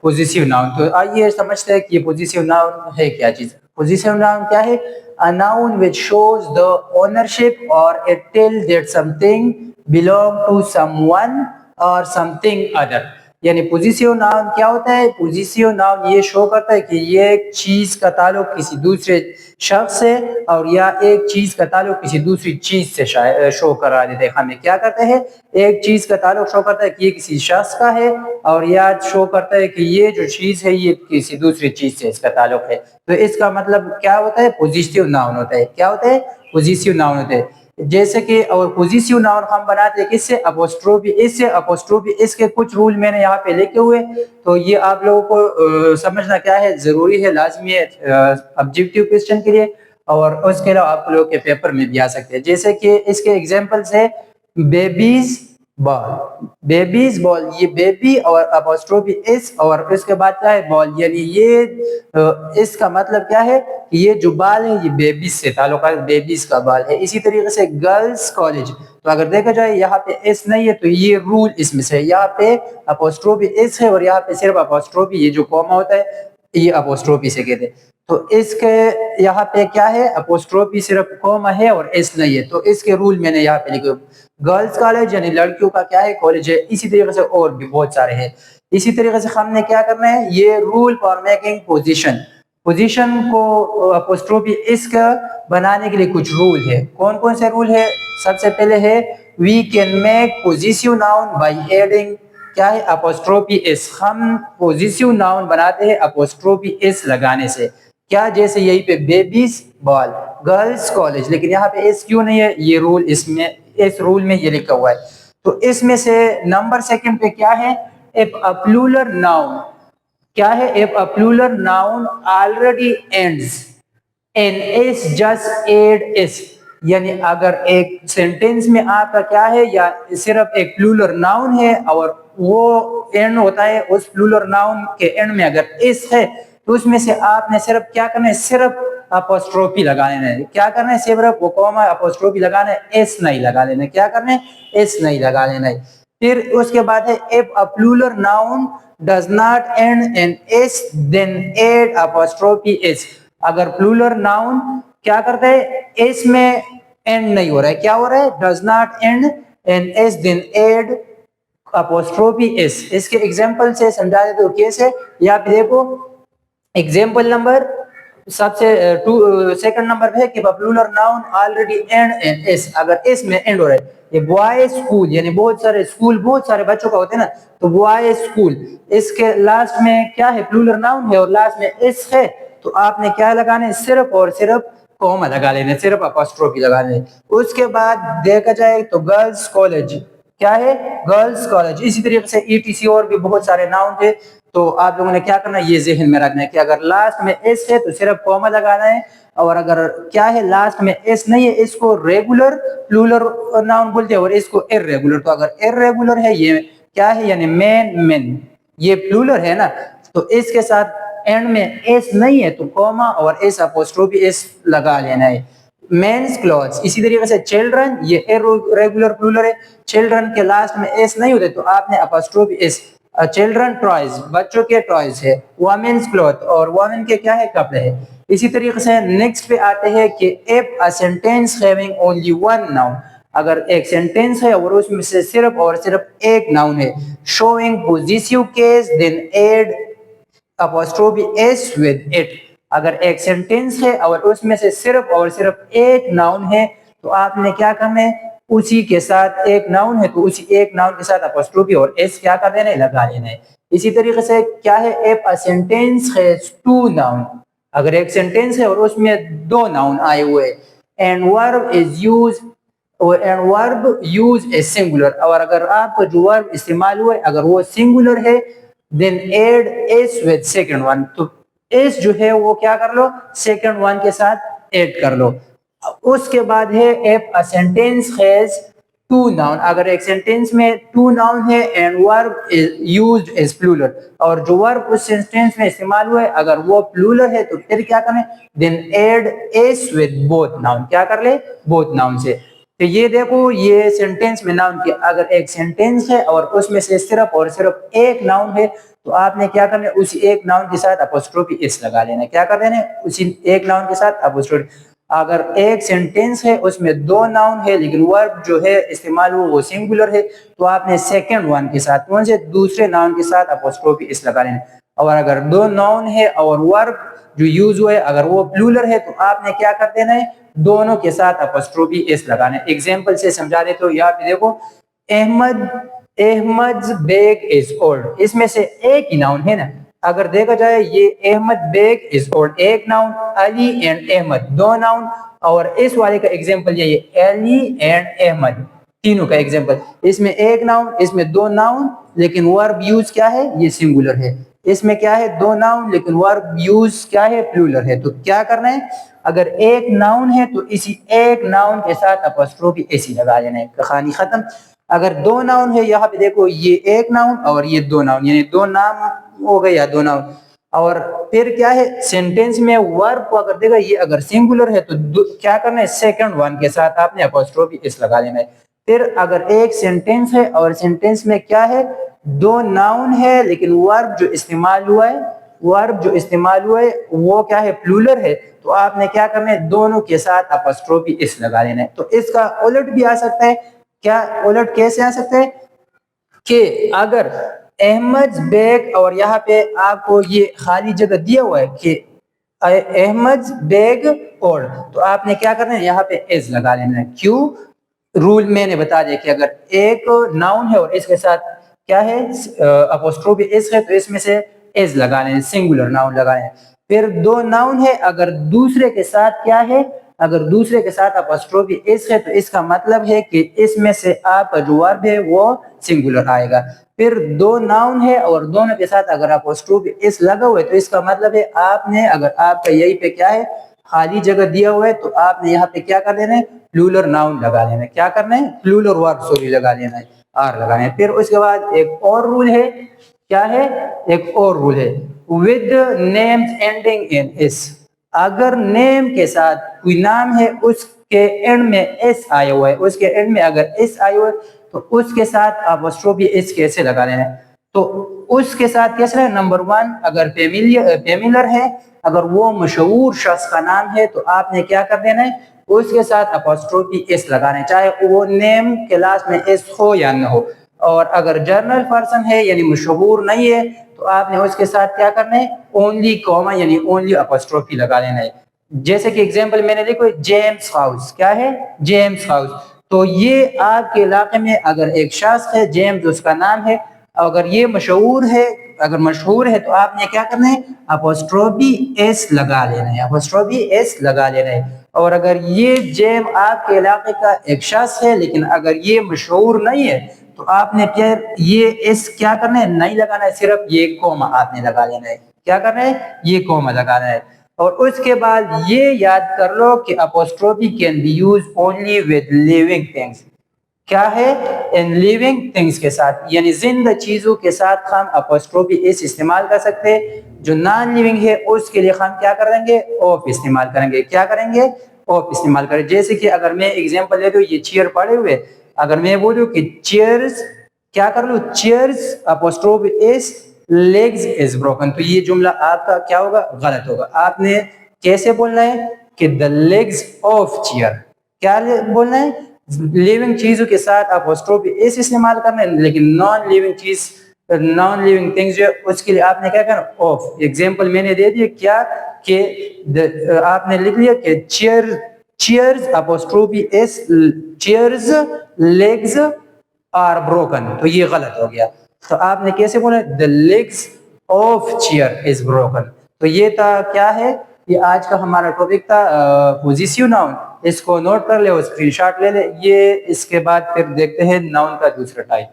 پوزیسیو noun. تو آئیے سمجھتے ہیں کہ یہ پوزیسیو ناؤن ہے کیا چیز. پوزیسیو ناؤن کیا ہے؟ A noun which shows the ownership or it tells that something belong to someone or something other. یعنی پوزیسیو ناؤن کیا ہوتا ہے؟ پوزیسیو ناؤن یہ شو کرتا ہے کہ یہ ایک چیز کا تعلق کسی دوسرے شخص سے اور یا ایک چیز کا تعلق کسی دوسری چیز سے شو کرا دیتے ہیں. ہمیں کیا کرتے ہیں؟ ایک چیز کا تعلق شو کرتا ہے کہ یہ کسی شخص کا ہے اور یا شو کرتا ہے کہ یہ جو چیز ہے یہ کسی دوسری چیز سے اس کا تعلق ہے. تو اس کا مطلب کیا ہوتا ہے؟ پوزیسیو ناؤن ہوتا ہے. کیا ہوتا ہے؟ پوزیسیو ناؤن ہوتا ہے. جیسے کہ اور پوزیسیو ناؤن ہم بناتے ہیں کس سے؟ اپوسٹروفی اس سے. اپوسٹروفی اس کے کچھ رول میں نے یہاں پہ لکھے ہوئے, تو یہ آپ لوگوں کو سمجھنا کیا ہے ضروری ہے, لازمی ہے آبجیکٹیو کوسچن کے لیے, اور اس کے علاوہ آپ لوگوں کے پیپر میں بھی آ سکتے ہیں. جیسے کہ اس کے ایگزامپلس ہے بیبیز بال. بیبیز بال, یہ بیبی اور اپوسٹروفی اس اور اس کے بعد کیا ہے؟ بال. یعنی یہ اس کا مطلب کیا ہے کہ یہ جو بال ہے یہ بیبیز سے تعلق ہے, بیبیز کا بال ہے. اسی طریقے سے گرلز کالج, تو اگر دیکھا جائے یہاں پہ اس نہیں ہے تو یہ رول اس میں سے, یہاں پہ اپوسٹروفی اس ہے اور یہاں پہ صرف اپوسٹروفی, یہ جو کوما ہوتا ہے یہ اپوسٹروفی سے کہتے ہیں. تو اس کے یہاں پہ کیا ہے؟ اپوسٹروفی صرف کوما ہے اور اس نہیں ہے, تو اس کے رول میں نے یہاں پہ لکھے. گرلز کالج یعنی لڑکیوں کا کیا ہے؟ کالج ہے. اسی طریقے سے اور بھی بہت سارے ہیں. اسی طریقے سے ہم نے کیا کرنا ہے؟ یہ rule for making position. Position کو اپوسٹروفی اس کا بنانے کے لیے کچھ رول ہے. کون کون سے رول ہے؟ سب سے پہلے ہے we can make possessive noun by adding کیا ہے؟ اپوسٹروفی اس. ہم پوزیسیو ناؤن بناتے ہیں اپوسٹروفی اس لگانے سے. کیا؟ جیسے یہی پہ بیبیز بال, گرلز کالج, لیکن یہاں پہ اس کیوں نہیں ہے؟ یہ رول اس میں, اس رول میں یہ لکھا ہوا ہے. تو اس میں سے نمبر سیکنڈ پہ کیا ہے؟ if a plural noun کیا ہے؟ if a plural noun already ends in is just add is. یعنی اگر ایک سینٹینس میں آپ کا کیا ہے یا صرف ایک پلورل ناؤن ہے اور وہ اینڈ ہوتا ہے اس پلورل ناؤن کے اینڈ میں اگر اس ہے تو اس میں سے آپ نے صرف کیا کرنا ہے؟ صرف اپوسٹروفی لگا لینا ہے. کیا کرنا ہے؟ صرف وہ کوما اپوسٹروفی لگانا ہے, ایس نہیں لگا لینا ہے. کیا کرنا ہے؟ ایس نہیں لگا لینا ہے. پھر اس کے بعد ہے if a plural noun does not end in s then add apostrophe s. اگر plural noun کیا کرتا ہے؟ اس میں اینڈ نہیں ہو رہا ہے, کیا ہو رہا ہے؟ does not end in s then add apostrophe s. اس کے ایگزامپل سے سمجھا دیتے ہو کیسے. یا پھر دیکھو ایگزامپل نمبر سب سے سیکنڈ نمبر پہ ہے کہ plural noun already end end s. اگر اس میں اینڈ ہو رہا ہے, یہ بوائے اسکول یعنی بہت سارے اسکول بہت سارے بچوں کا ہوتے ہیں نا, تو بوائے اسکول اس کے لاسٹ میں کیا ہے؟ پلورل ناؤن ہے اور لاسٹ میں اس ہے, تو آپ نے کیا لگانا ہے؟ صرف اور صرف کوما لگا لینا ہے, صرف اپوسٹروفی لگا لینا ہے. اس کے بعد دیکھا جائے تو گرلز کالج کیا ہے؟ Girls college. اسی طریقے سے ای ٹی سی اور بھی بہت سارے ناؤن تھے, تو آپ لوگوں نے کیا کرنا ہے؟ یہ ذہن میں رکھنا ہے کہ اگر لاسٹ میں اس ہے تو صرف کوما لگانا ہے, اور اگر کیا ہے لاسٹ میں اس نہیں ہے اس کو ریگولر پلورل ناؤن بولتے ہیں اور اس کو ارریگولر. تو اگر ارریگولر ہے یہ کیا ہے؟ یعنی مین یہ پلورل ہے نا, تو اس کے ساتھ اینڈ میں اس نہیں ہے تو کوما اور اس اپوسٹروفی اس لگا لینا ہے. Means clothes. اسی طریقے سے چلڈرن یہ ریگولر پلورل ہے, چلڈرن کے لاسٹ میں اس نہیں ہوتے تو آپ نے اپوسٹروفی اس. چلڈرن ٹوائز بچوں کے ٹوائز ہے. وومنس کلوتھ اور وومن کے کیا ہے؟ کپڑے ہے. اسی طریقے سے نیکسٹ پہ آتے ہیں کہ if a sentence having only one noun, اگر ایک سینٹینس ہے اور اس میں سے صرف اور صرف ایک ناؤن ہے, showing possessive case then add apostrophe s with it. اگر ایک سینٹینس ہے اور اس میں سے صرف اور صرف ایک ناؤن ہے تو آپ نے کیا کرنا ہے؟ اسی کے ساتھ ایک ناؤن ہے تو اسی ایک ناؤن کے ساتھ اپوسٹروفی اور ایس کیا کر دینا ہے؟ لگا لینا ہے. اسی طریقے سے کیا ہے؟ if a sentence has two noun, اگر ایک سینٹینس ہے اور اس میں دو ناؤن آئے ہوئے and verb is used and verb use a singular, اور اگر آپ کو جو verb استعمال ہوا ہے اگر وہ singular ہے then add s with second one, تو اس جو ہے وہ کیا کر لو؟ سیکنڈ ون کے ساتھ ایڈ کر لو. اس کے بعد ہے if a sentence has two noun, اگر ایک سینٹینس میں two noun ہے and verb is used as plural, اور جو verb اس سینٹینس میں استعمال ہوا ہے اگر وہ plural ہے تو پھر کیا کریں؟ then add s with both noun, کیا کر لے؟ both noun سے. تو یہ دیکھو یہ سینٹینس میں ناؤن کی اگر ایک سینٹینس ہے اور اس میں سے صرف اور صرف ایک ناؤن ہے تو آپ نے کیا کرنا ہے اسی ایک ناؤن کے ساتھ اپوسٹروفی اس لگا لینا ہے. کیا کر دینا ہے اسی ایک ناؤن کے ساتھ اپوسٹروفی. اگر ایک سینٹینس ہے اس میں دو ناؤن ہے لیکن ورب جو ہے استعمال وہ سنگولر ہے, تو آپ نے سیکنڈ ون کے ساتھ کون سے دوسرے ناؤن کے ساتھ اپوسٹروفی اس لگا لینا ہے. اور اگر دو ناؤن ہے اور ورب جو یوز ہوئے اگر وہ پلورل ہے تو آپ نے کیا کر دینا ہے دونوں کے ساتھ اپوسٹروفی اس لگانا ہے. ایگزامپل سے سمجھا دیتے ہو, یہاں پہ دیکھو احمد بیگ از اولڈ, اس میں سے ایک ہی ناؤن ہے نا. اگر دیکھا جائے یہ احمد بیگ از اولڈ ایک ناؤن, علی اینڈ احمد دو ناؤن, اور اس والے کا ایگزامپل یہ علی اینڈ احمد تینوں کا ایگزامپل. اس میں ایک ناؤن, اس میں دو ناؤن, لیکن ورب یوز کیا ہے یہ سنگولر ہے. اس میں کیا ہے دو ناؤن لیکن ورب یوز کیا ہے پلورل ہے. تو کیا کرنا ہے اگر ایک ناؤن ہے تو اسی ایک ناؤن کے ساتھ اپوسٹروفی ایسی لگا لینا ہے, کہانی ختم. اگر دو ناؤن ہے یہاں پہ دیکھو یہ ایک ناؤن اور یہ دو ناؤن, یعنی دو نام ہو گئے یا دو ناؤن. اور پھر کیا ہے سینٹینس میں ورب کو اگر دیکھا یہ اگر سنگولر ہے تو کیا کرنا ہے سیکنڈ ون کے ساتھ آپ نے اپوسٹروفی اس لگا لینا ہے. پھر اگر ایک سینٹینس ہے اور سینٹینس میں کیا ہے دو ناؤن ہے لیکن ورب جو استعمال ہوا ہے وہ کیا ہے پلورل ہے, تو آپ نے کیا کرنا ہے دونوں کے ساتھ اپوسٹروفی اس لگا لینا ہے. تو اس کا الٹ بھی آ سکتا ہے. کیا الٹ کیسے آ سکتا ہے کہ اگر احمد بیگ اور یہاں پہ آپ کو یہ خالی جگہ دیا ہوا ہے کہ احمد بیگ اور, تو آپ نے کیا کرنا ہے یہاں پہ از لگا لینا ہے. کیوں رول میں نے بتا دیا کہ اگر ایک ناؤن ہے اور اس کے ساتھ کیا ہے اپوسٹروفی اس ہے تو اس میں سے از لگانے ہیں, سنگولر ناؤن لگانے. پھر دو ناؤن ہے اگر دوسرے کے ساتھ کیا ہے اگر دوسرے کے ساتھ اپوسٹروفی اس ہے تو اس کا مطلب ہے کہ اس میں سے آپ کا جو ورب ہے وہ سنگولر آئے گا. پھر دو ناؤن ہے اور دونوں کے ساتھ اگر اپوسٹروفی اس لگا ہوا ہے تو اس کا مطلب ہے آپ نے اگر آپ کا یہی پہ کیا ہے خالی جگہ دیا ہوا ہے تو آپ نے یہاں پہ کیا کر دینا ہے پلورل ناؤن لگا لینا ہے. کیا کرنا ہے پلورل ورب لگا لینا ہے, آر لگانا ہے. پھر اس کے بعد ایک اور رول ہے, کیا ہے ایک اور رول ہے with names ending in s. اگر نیم کے ساتھ کوئی نام ہے اس کے اینڈ میں ایس آیا ہوا ہے, اس کے اینڈ میں اگر ایس آیا ہوا ہے تو اس کے ساتھ اپوسٹروفی اس کیسے لگا لینا ہے. تو اس کے ساتھ کیسے ہے نمبر ون اگر فیملیئر ہے اگر وہ مشہور شخص کا نام ہے تو آپ نے کیا کر دینا ہے اس کے ساتھ اپوسٹروفی اس لگانا ہے چاہے وہ نیم کے لاسٹ میں اس ہو یا نہ ہو. اور اگر جرنل پرسن ہے یعنی مشہور نہیں ہے تو آپ نے اس کے ساتھ کیا کرنا ہے اونلی کوما یعنی اونلی اپوسٹروفی لگا لینا ہے. جیسے کہ ایگزامپل میں نے دیکھو جیمز ہاؤس, کیا ہے جیمز ہاؤس, تو یہ آپ کے علاقے میں اگر ایک شخص ہے جیمز اس کا نام ہے, اگر یہ مشہور ہے اگر مشہور ہے تو آپ نے کیا کرنا ہے اپوسٹروفی ایس لگا لینا ہے, اپوسٹروفی ایس لگا لینا ہے. اور اگر یہ جیم آپ کے علاقے کا ایک شخص ہے لیکن اگر یہ مشہور نہیں ہے تو آپ نے یہ اس کیا کرنا ہے نہیں لگانا ہے, صرف یہ کوما آپ نے لگا لینا ہے. کیا کرنا ہے یہ کوما لگانا ہے. اور اس کے بعد یہ یاد کر لو کہ apostrophe can be used only with living things. کیا ہے ان لیونگ تھنگس کے ساتھ یعنی زندہ چیزوں کے ساتھ ہم اپوسٹروفی اس استعمال کر سکتے ہیں. جو نان لیونگ ہے اس کے لیے ہم کیا کریں گے آف استعمال کریں گے. کیا کریں گے آف استعمال کریں. جیسے کہ اگر میں ایگزامپل لے لوں یہ چیئر پڑے ہوئے, اگر میں بولوں کہ چیئرز کیا کر لوں chairs apostrophe s legs is broken, تو یہ جملہ آپ کا کیا ہوگا غلط ہوگا. آپ نے کیسے بولنا ہے کہ the legs of chair, کیا بولنا ہے لیونگ چیزوں کے ساتھ اپوسٹروفی اس استعمال کرنا ہے, لیکن نان لیونگ تھنگز جو اس کے لیے آپ نے کیا کرنا آف. ایگزامپل میں نے دے دیا کیا کہ آپ نے لکھ لیا کہ chairs apostrophe s chairs legs are broken, تو یہ غلط ہو گیا. تو آپ نے کیسے بولا the legs of chair is broken. تو یہ تھا کیا ہے یہ آج کا ہمارا ٹاپک تھا پوزیسیو ناؤن. اس کو نوٹ کر لے اور اسکرین شاٹ لے لے. یہ اس کے بعد پھر دیکھتے ہیں ناؤن کا دوسرا ٹائپ.